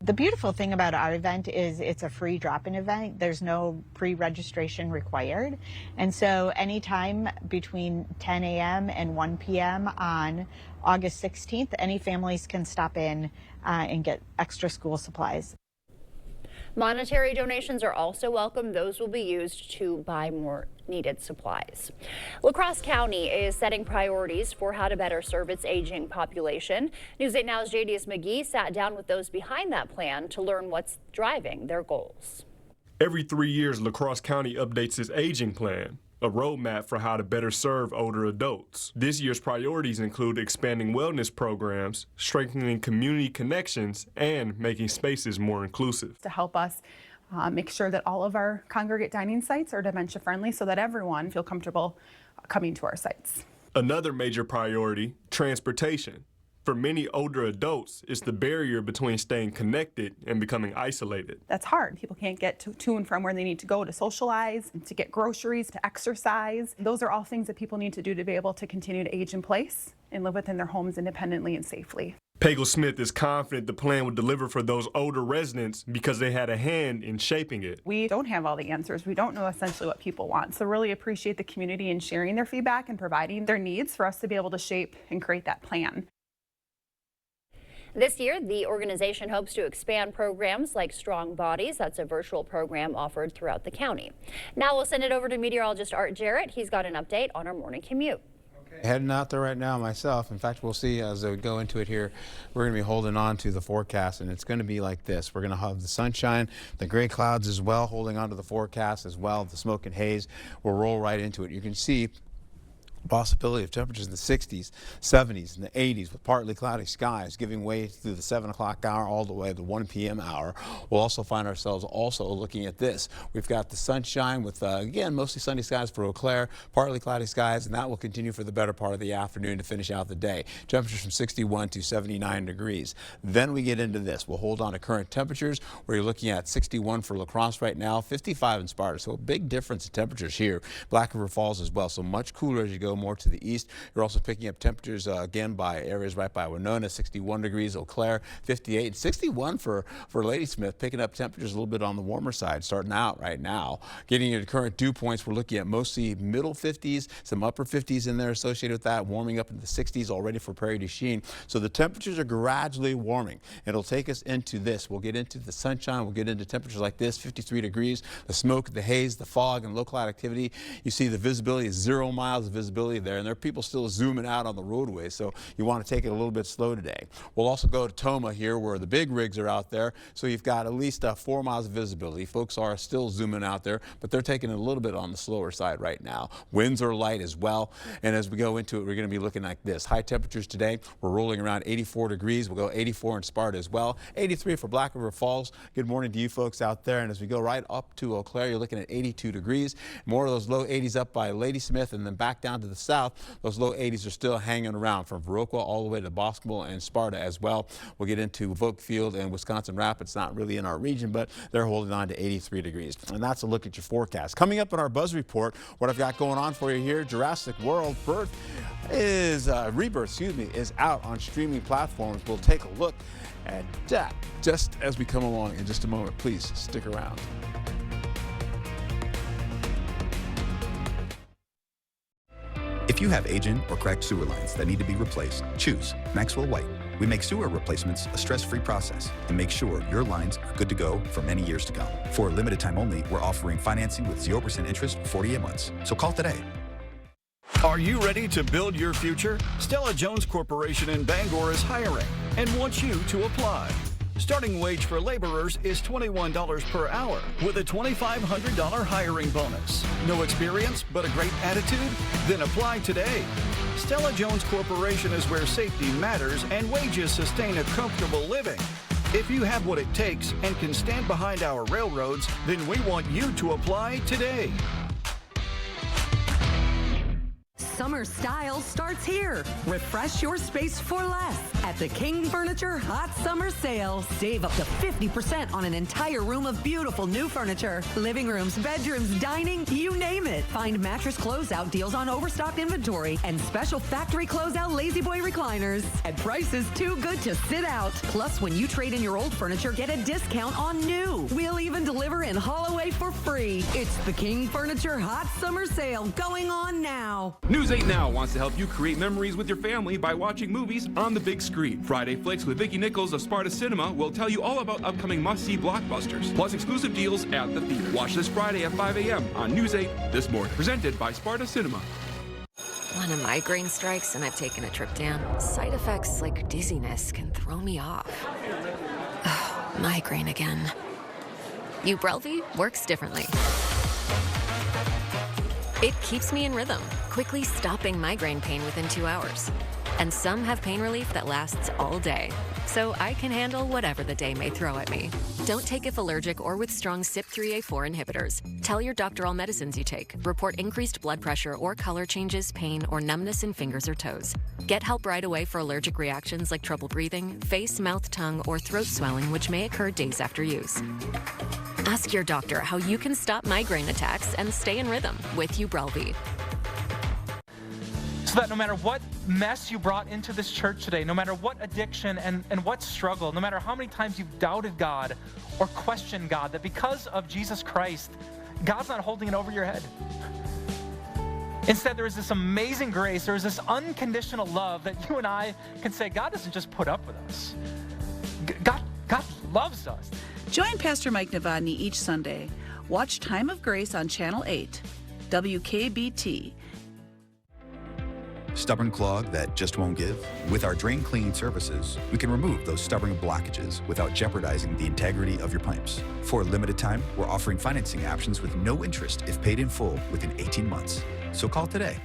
The beautiful thing about our event is it's a free drop-in event. There's no pre-registration required. And so anytime between 10 a.m. and 1 p.m. on August 16th, any families can stop in and get extra school supplies. Monetary donations are also welcome. Those will be used to buy more needed supplies. La Crosse County is setting priorities for how to better serve its aging population. News 8 Now's JDS McGee sat down with those behind that plan to learn what's driving their goals. Every 3 years, La Crosse County updates its aging plan, a roadmap for how to better serve older adults. This year's priorities include expanding wellness programs, strengthening community connections, and making spaces more inclusive. To help us make sure that all of our congregate dining sites are dementia friendly so that everyone feel comfortable coming to our sites. Another major priority, transportation. For many older adults, it's the barrier between staying connected and becoming isolated. That's hard. People can't get to and from where they need to go to socialize, to get groceries, to exercise. Those are all things that people need to do to be able to continue to age in place and live within their homes independently and safely. Pagel Smith is confident the plan would deliver for those older residents because they had a hand in shaping it. We don't have all the answers. We don't know essentially what people want. So really appreciate the community and sharing their feedback and providing their needs for us to be able to shape and create that plan. This year, the organization hopes to expand programs like Strong Bodies. That's a virtual program offered throughout the county. Now we'll send it over to meteorologist Art Jarrett. He's got an update on our morning commute. Heading out there right now myself. In fact, we'll see as we go into it here, we're going to be holding on to the forecast, and it's going to be like this. We're going to have the sunshine, the gray clouds as well, holding on to the forecast as well. The smoke and haze will roll right into it. You can see possibility of temperatures in the 60s, 70s, and the 80s with partly cloudy skies giving way through the 7 o'clock hour all the way to the 1 p.m. hour. We'll also find ourselves also looking at this. We've got the sunshine with, again, mostly sunny skies for Eau Claire, partly cloudy skies, and that will continue for the better part of the afternoon to finish out the day. Temperatures from 61 to 79 degrees. Then we get into this. We'll hold on to current temperatures where you're looking at 61 for La Crosse right now, 55 in Sparta. So a big difference in temperatures here. Black River Falls as well. So much cooler as you go more to the east. You're also picking up temperatures again by areas right by Winona, 61 degrees, Eau Claire, 58, and 61 for Ladysmith, picking up temperatures a little bit on the warmer side starting out right now. Getting into current dew points, we're looking at mostly middle 50s, some upper 50s in there associated with that, warming up into the 60s already for Prairie du Chien. So the temperatures are gradually warming. It'll take us into this. We'll get into the sunshine. We'll get into temperatures like this, 53 degrees. The smoke, the haze, the fog, and low cloud activity. You see the visibility is 0 miles of visibility there. And there are people still zooming out on the roadway, so you want to take it a little bit slow today. We'll also go to Tomah here where the big rigs are out there, so you've got at least 4 miles of visibility. Folks are still zooming out there, but they're taking it a little bit on the slower side right now. Winds are light as well, and as we go into it, we're going to be looking like this. High temperatures today, we're rolling around 84 degrees. We'll go 84 in Sparta as well, 83 for Black River Falls. Good morning to you folks out there, and as we go right up to Eau Claire, you're looking at 82 degrees. More of those low 80s up by Ladysmith, and then back down to the south. Those low 80s are still hanging around from Viroqua all the way to Boscombe and Sparta as well. We'll get into Volkfield and Wisconsin Rapids, not really in our region, but they're holding on to 83 degrees. And that's a look at your forecast. Coming up in our Buzz Report, what I've got going on for you here, Jurassic World Rebirth is out on streaming platforms. We'll take a look at that just as we come along in just a moment. Please stick around. If you have aging or cracked sewer lines that need to be replaced, choose Maxwell White. We make sewer replacements a stress-free process and make sure your lines are good to go for many years to come. For a limited time only, we're offering financing with 0% interest for 48 months. So call today. Are you ready to build your future? Stella Jones Corporation in Bangor is hiring and wants you to apply. Starting wage for laborers is $21 per hour with a $2,500 hiring bonus. No experience but a great attitude? Then apply today. Stella Jones Corporation is where safety matters and wages sustain a comfortable living. If you have what it takes and can stand behind our railroads, then we want you to apply today. Summer style starts here. Refresh your space for less at the King Furniture Hot Summer Sale. Save up to 50% on an entire room of beautiful new furniture. Living rooms, bedrooms, dining, you name it. Find mattress closeout deals on overstocked inventory and special factory closeout Lazy Boy recliners at prices too good to sit out. Plus, when you trade in your old furniture, get a discount on new. We'll even deliver in Holloway for free. It's the King Furniture Hot Summer Sale going on now. News 8 Now wants to help you create memories with your family by watching movies on the big screen. Friday Flicks with Vicki Nichols of Sparta Cinema will tell you all about upcoming must-see blockbusters, plus exclusive deals at the theater. Watch this Friday at 5 a.m. on News 8 This Morning, presented by Sparta Cinema. When a migraine strikes and I've taken a Triptan, side effects like dizziness can throw me off. Ugh, migraine again. Ubrelvy works differently. It keeps me in rhythm, quickly stopping migraine pain within 2 hours. And some have pain relief that lasts all day, so I can handle whatever the day may throw at me. Don't take if allergic or with strong CYP3A4 inhibitors. Tell your doctor all medicines you take. Report increased blood pressure or color changes, pain, or numbness in fingers or toes. Get help right away for allergic reactions like trouble breathing, face, mouth, tongue, or throat swelling, which may occur days after use. Ask your doctor how you can stop migraine attacks and stay in rhythm with Ubrelvy. So that no matter what mess you brought into this church today, no matter what addiction and what struggle, no matter how many times you've doubted God or questioned God, that because of Jesus Christ, God's not holding it over your head. Instead, there is this amazing grace, there is this unconditional love that you and I can say, God doesn't just put up with us. God loves us. Join Pastor Mike Novotny each Sunday. Watch Time of Grace on Channel 8, WKBT. Stubborn clog that just won't give? With our drain cleaning services, we can remove those stubborn blockages without jeopardizing the integrity of your pipes. For a limited time, we're offering financing options with no interest if paid in full within 18 months. So call today.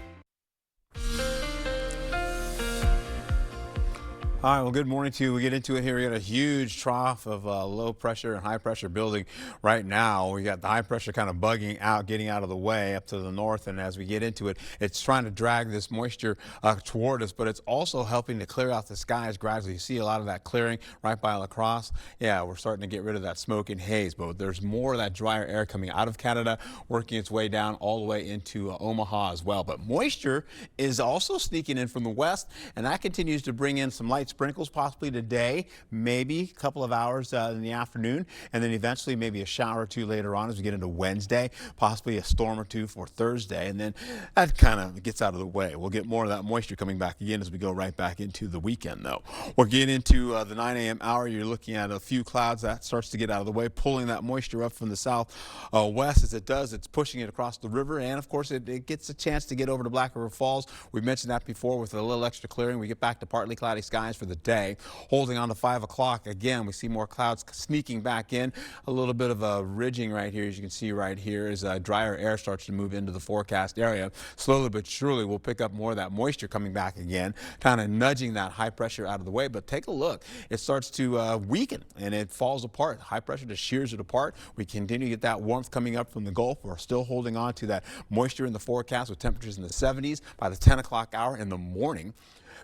All right, well, good morning to you. We get into it here. We got a huge trough of low pressure and high pressure building right now. We got the high pressure kind of bugging out, getting out of the way up to the north. And as we get into it, it's trying to drag this moisture toward us, but it's also helping to clear out the skies gradually. You see a lot of that clearing right by La Crosse. Yeah, we're starting to get rid of that smoke and haze, but there's more of that drier air coming out of Canada, working its way down all the way into Omaha as well. But moisture is also sneaking in from the west, and that continues to bring in some light sprinkles possibly today, maybe a couple of hours in the afternoon, and then eventually maybe a shower or two later on as we get into Wednesday, possibly a storm or two for Thursday, and then that kind of gets out of the way. We'll get more of that moisture coming back again as we go right back into the weekend, though. We'll get into the 9 a.m. hour. You're looking at a few clouds that starts to get out of the way, pulling that moisture up from the south west. As it does, it's pushing it across the river, and of course it gets a chance to get over to Black River Falls. We mentioned that before with a little extra clearing. We get back to partly cloudy skies for the day. Holding on to 5 o'clock again, we see more clouds sneaking back in. A little bit of a ridging right here, as you can see right here, as drier air starts to move into the forecast area. Slowly but surely, we'll pick up more of that moisture coming back again, kind of nudging that high pressure out of the way. But take a look. It starts to weaken, and it falls apart. High pressure just shears it apart. We continue to get that warmth coming up from the Gulf. We're still holding on to that moisture in the forecast with temperatures in the 70s by the 10 o'clock hour in the morning.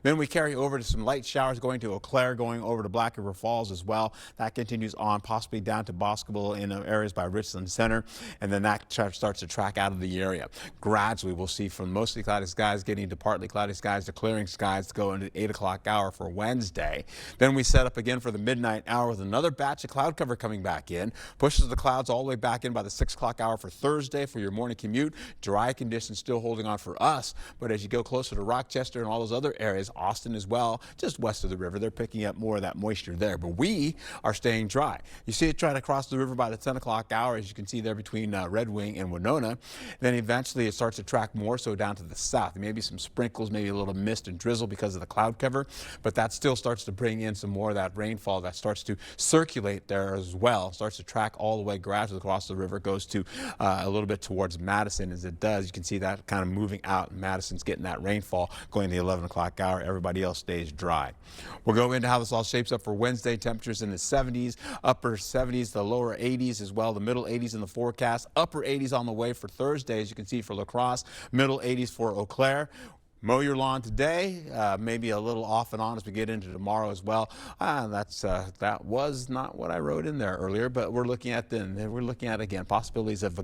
Then we carry over to some light showers going to Eau Claire, going over to Black River Falls as well. That continues on, possibly down to Boscobel in areas by Richland Center, and then that starts to track out of the area. Gradually, we'll see from mostly cloudy skies getting to partly cloudy skies to clearing skies to go into 8 o'clock hour for Wednesday. Then we set up again for the midnight hour with another batch of cloud cover coming back in, pushes the clouds all the way back in by the 6 o'clock hour for Thursday for your morning commute. Dry conditions still holding on for us, but as you go closer to Rochester and all those other areas, Austin as well, just west of the river, they're picking up more of that moisture there. But we are staying dry. You see it trying to cross the river by the 10 o'clock hour, as you can see there between Red Wing and Winona. Then eventually it starts to track more so down to the south. Maybe some sprinkles, maybe a little mist and drizzle because of the cloud cover, but that still starts to bring in some more of that rainfall that starts to circulate there as well. Starts to track all the way gradually across the river, goes to a little bit towards Madison. As it does, you can see that kind of moving out. Madison's getting that rainfall going to the 11 o'clock hour. Everybody else stays dry. We'll go into how this all shapes up for Wednesday. Temperatures in the 70s, upper 70s, the lower 80s as well, the middle 80s in the forecast, upper 80s on the way for Thursday, as you can see for La Crosse, middle 80s for Eau Claire. Mow your lawn today, maybe a little off and on as we get into tomorrow as well. That was not what I wrote in there earlier, but we're looking at again possibilities of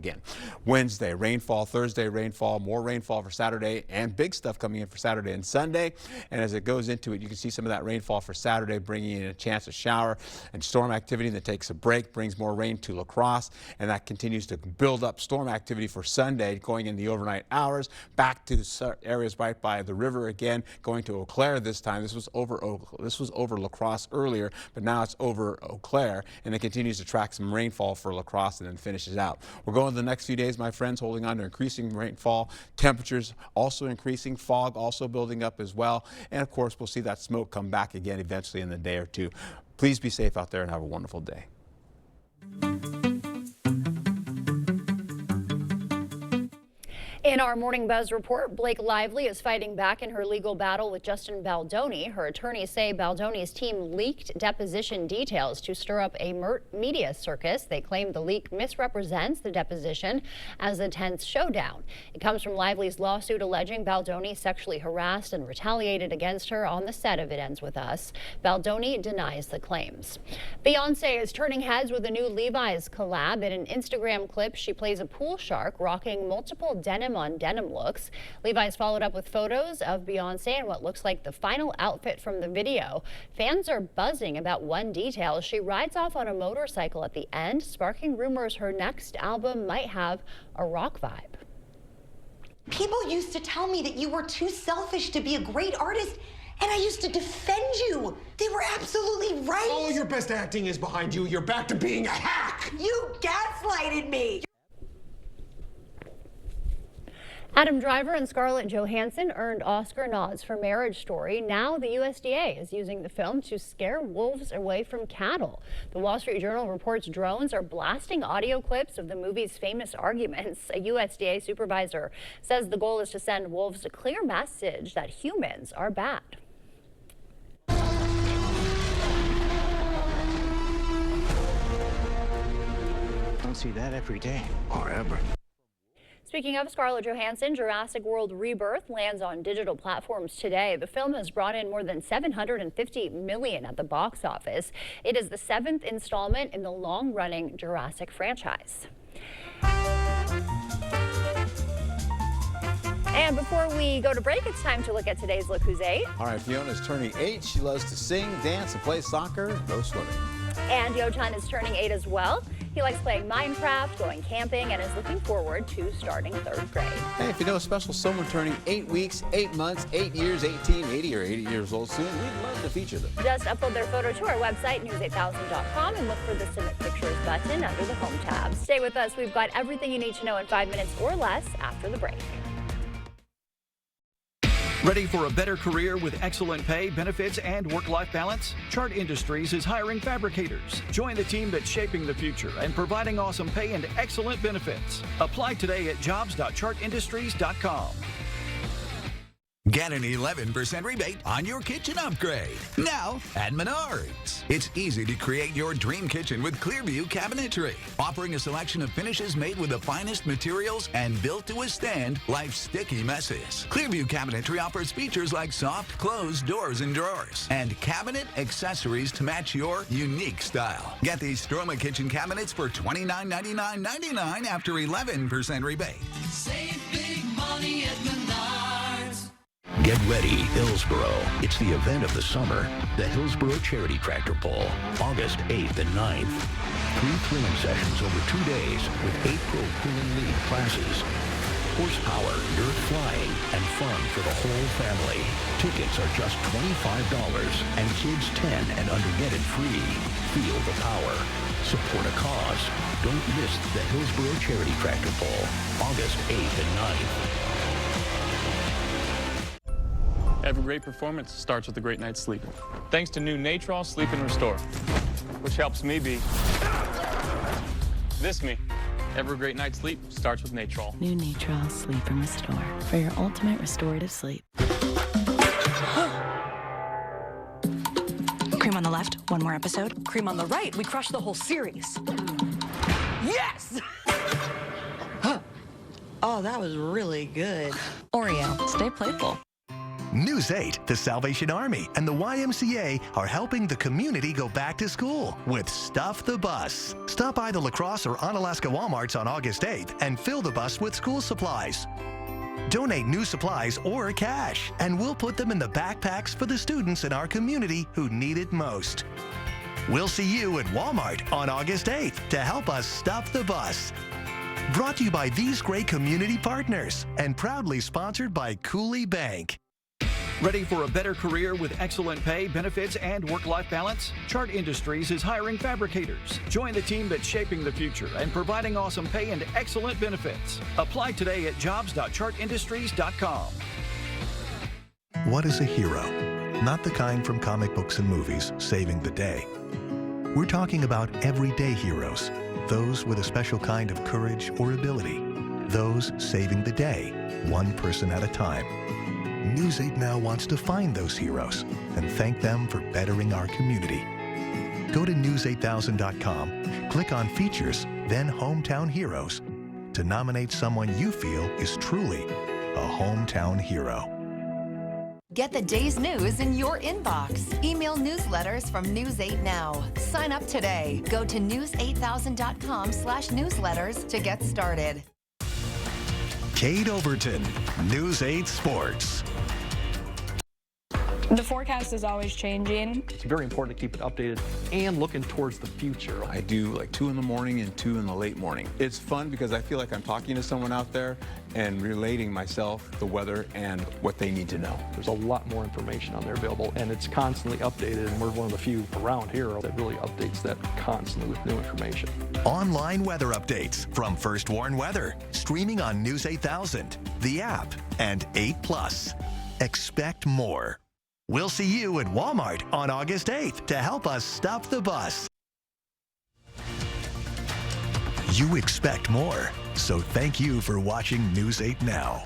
Wednesday rainfall, Thursday rainfall, more rainfall for Saturday, and big stuff coming in for Saturday and Sunday. And as it goes into it, you can see some of that rainfall for Saturday bringing in a chance of shower and storm activity that takes a break, brings more rain to La Crosse, and that continues to build up storm activity for Sunday going in the overnight hours back to areas right by the river again, going to Eau Claire this time. This was over La Crosse earlier, but now it's over Eau Claire, and it continues to track some rainfall for La Crosse and then finishes out. We're going the next few days, my friends, holding on to increasing rainfall, temperatures also increasing, fog also building up as well, and of course we'll see that smoke come back again eventually in the day or two. Please be safe out there and have a wonderful day. In our Morning Buzz report, Blake Lively is fighting back in her legal battle with Justin Baldoni. Her attorneys say Baldoni's team leaked deposition details to stir up a media circus. They claim the leak misrepresents the deposition as the 10th showdown. It comes from Lively's lawsuit alleging Baldoni sexually harassed and retaliated against her on the set of It Ends With Us. Baldoni denies the claims. Beyonce is turning heads with a new Levi's collab. In an Instagram clip, she plays a pool shark rocking multiple denim on denim looks. Levi's followed up with photos of Beyonce and what looks like the final outfit from the video. Fans are buzzing about one detail. She rides off on a motorcycle at the end, sparking rumors her next album might have a rock vibe. People used to tell me that you were too selfish to be a great artist, and I used to defend you. They were absolutely right. All your best acting is behind you. You're back to being a hack. You gaslighted me. Adam Driver and Scarlett Johansson earned Oscar nods for Marriage Story. Now the USDA is using the film to scare wolves away from cattle. The Wall Street Journal reports drones are blasting audio clips of the movie's famous arguments. A USDA supervisor says the goal is to send wolves a clear message that humans are bad. Don't see that every day or ever. Speaking of Scarlett Johansson, Jurassic World Rebirth lands on digital platforms today. The film has brought in more than $750 million at the box office. It is the 7th installment in the long-running Jurassic franchise. And before we go to break, it's time to look at today's Look Who's 8. All right, Fiona's turning 8. She loves to sing, dance, and play soccer, and go swimming. And Yotan is turning 8 as well. He likes playing Minecraft, going camping, and is looking forward to starting 3rd grade. Hey, if you know a special someone turning 8 weeks, 8 months, 8 years, 18, 80, or 80 years old soon, we'd love to feature them. Just upload their photo to our website, news8000.com, and look for the Submit Pictures button under the Home tab. Stay with us. We've got everything you need to know in 5 minutes or less after the break. Ready for a better career with excellent pay, benefits, and work-life balance? Chart Industries is hiring fabricators. Join the team that's shaping the future and providing awesome pay and excellent benefits. Apply today at jobs.chartindustries.com. Get an 11% rebate on your kitchen upgrade now at Menards. It's easy to create your dream kitchen with Clearview Cabinetry, offering a selection of finishes made with the finest materials and built to withstand life's sticky messes. Clearview Cabinetry offers features like soft closed doors and drawers and cabinet accessories to match your unique style. Get these Stroma kitchen cabinets for $29.99.99 after 11% rebate. Save big money at Menards. Get ready, Hillsboro. It's the event of the summer, the Hillsboro Charity Tractor Pull, August 8th and 9th. 3 thrilling sessions over 2 days with 8 Pro Pulling League classes. Horsepower, dirt flying, and fun for the whole family. Tickets are just $25 and kids 10 and under get it free. Feel the power. Support a cause. Don't miss the Hillsboro Charity Tractor Pull, August 8th and 9th. Every great performance starts with a great night's sleep. Thanks to new Natrol Sleep and Restore, which helps me be this me. Every great night's sleep starts with Natrol. New Natrol Sleep and Restore for your ultimate restorative sleep. Cream on the left, one more episode. Cream on the right, we crushed the whole series. Yes! Oh, that was really good. Oreo, stay playful. News 8, the Salvation Army, and the YMCA are helping the community go back to school with Stuff the Bus. Stop by the La Crosse or Onalaska Walmarts on August 8th and fill the bus with school supplies. Donate new supplies or cash, and we'll put them in the backpacks for the students in our community who need it most. We'll see you at Walmart on August 8th to help us stuff the bus. Brought to you by these great community partners and proudly sponsored by Cooley Bank. Ready for a better career with excellent pay, benefits, and work-life balance? Chart Industries is hiring fabricators. Join the team that's shaping the future and providing awesome pay and excellent benefits. Apply today at jobs.chartindustries.com. What is a hero? Not the kind from comic books and movies, saving the day. We're talking about everyday heroes, those with a special kind of courage or ability, those saving the day, one person at a time. News 8 Now wants to find those heroes and thank them for bettering our community. Go to news8000.com, click on Features, then Hometown Heroes to nominate someone you feel is truly a hometown hero. Get the day's news in your inbox. Email newsletters from News 8 Now. Sign up today. Go to news8000.com/newsletters to get started. Kate Overton, News 8 Sports. The forecast is always changing. It's very important to keep it updated and looking towards the future. I do like 2 in the morning and 2 in the late morning. It's fun because I feel like I'm talking to someone out there and relating myself, the weather, and what they need to know. There's a lot more information on there available, and it's constantly updated, and we're one of the few around here that really updates that constantly with new information. Online weather updates from First Warn Weather, streaming on News 8000, the app, and 8+. Expect more. We'll see you at Walmart on August 8th to help us stop the bus. You expect more, so thank you for watching News 8 Now.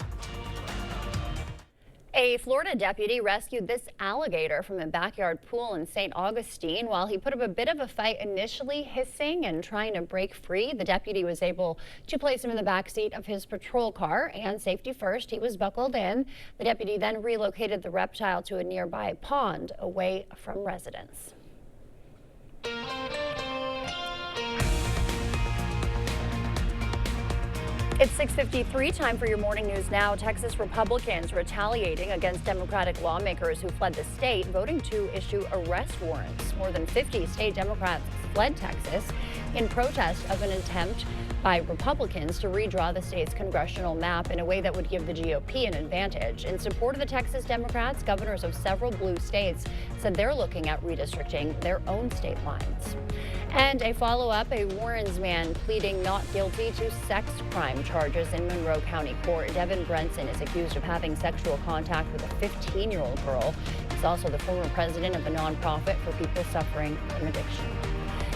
A Florida deputy rescued this alligator from a backyard pool in St. Augustine. While he put up a bit of a fight, initially hissing and trying to break free, the deputy was able to place him in the back seat of his patrol car, and safety first, he was buckled in. The deputy then relocated the reptile to a nearby pond away from residents. It's 6:53, time for your morning news now. Texas Republicans retaliating against Democratic lawmakers who fled the state, voting to issue arrest warrants. More than 50 state Democrats fled Texas in protest of an attempt by Republicans to redraw the state's congressional map in a way that would give the GOP an advantage. In support of the Texas Democrats, governors of several blue states said they're looking at redistricting their own state lines. And a follow-up, a Warrens man pleading not guilty to sex crime charges in Monroe County Court. Devin Brenson is accused of having sexual contact with a 15-year-old girl. He's also the former president of a nonprofit for people suffering from addiction.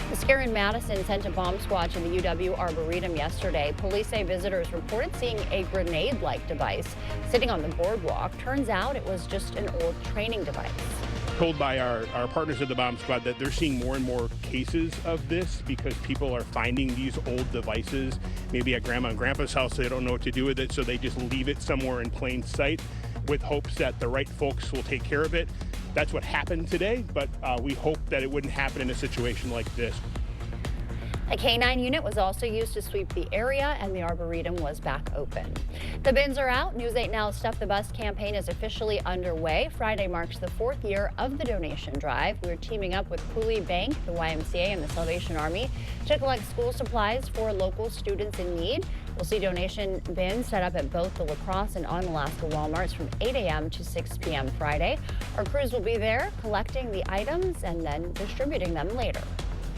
The scare in Madison sent a bomb squad to the UW Arboretum yesterday. Police say visitors reported seeing a grenade-like device sitting on the boardwalk. Turns out it was just an old training device. Told by our partners at the bomb squad that they're seeing more and more cases of this because people are finding these old devices maybe at grandma and grandpa's house. They don't know what to do with it, so they just leave it somewhere in plain sight with hopes that the right folks will take care of it. That's what happened today, but we hope that it wouldn't happen in a situation like this. A K-9 unit was also used to sweep the area, and the Arboretum was back open. The bins are out. News 8 Now's Stuff the Bus campaign is officially underway. Friday marks the 4th year of the donation drive. We're teaming up with Cooley Bank, the YMCA, and the Salvation Army to collect school supplies for local students in need. We'll see donation bins set up at both the La Crosse and Onalaska Walmarts from 8 a.m. to 6 p.m. Friday. Our crews will be there collecting the items and then distributing them later.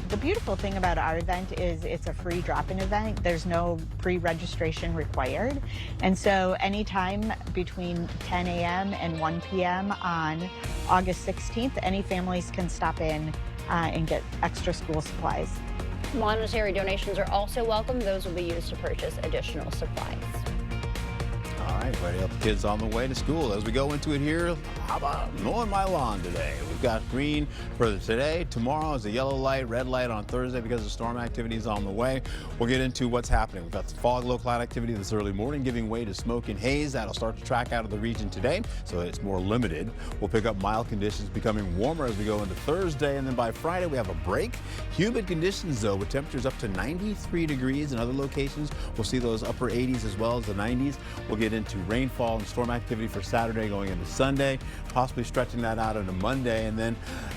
The beautiful thing about our event is it's a free drop-in event. There's no pre-registration required. And so anytime between 10 a.m. and 1 p.m. on August 16th, any families can stop in and get extra school supplies. Monetary donations are also welcome. Those will be used to purchase additional supplies. All right, ready up kids on the way to school. As we go into it here, how about mowing my lawn today? We've got green for today. Tomorrow is a yellow light, red light on Thursday because the storm activity is on the way. We'll get into what's happening. We've got the fog, low cloud activity this early morning giving way to smoke and haze. That'll start to track out of the region today, so it's more limited. We'll pick up mild conditions becoming warmer as we go into Thursday, and then by Friday we have a break. Humid conditions though, with temperatures up to 93 degrees in other locations. We'll see those upper 80s as well as the 90s. We'll get into rainfall and storm activity for Saturday going into Sunday, possibly stretching that out into Monday, and then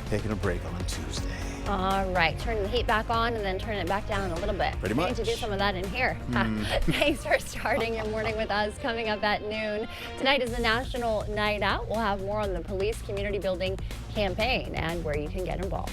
taking a break on Tuesday. All right, turning the heat back on and then turning it back down a little bit. Pretty We much. need to do some of that in here. Thanks for starting your morning with us. Coming up at noon, tonight is the National Night Out. We'll have more on the police community building campaign and where you can get involved.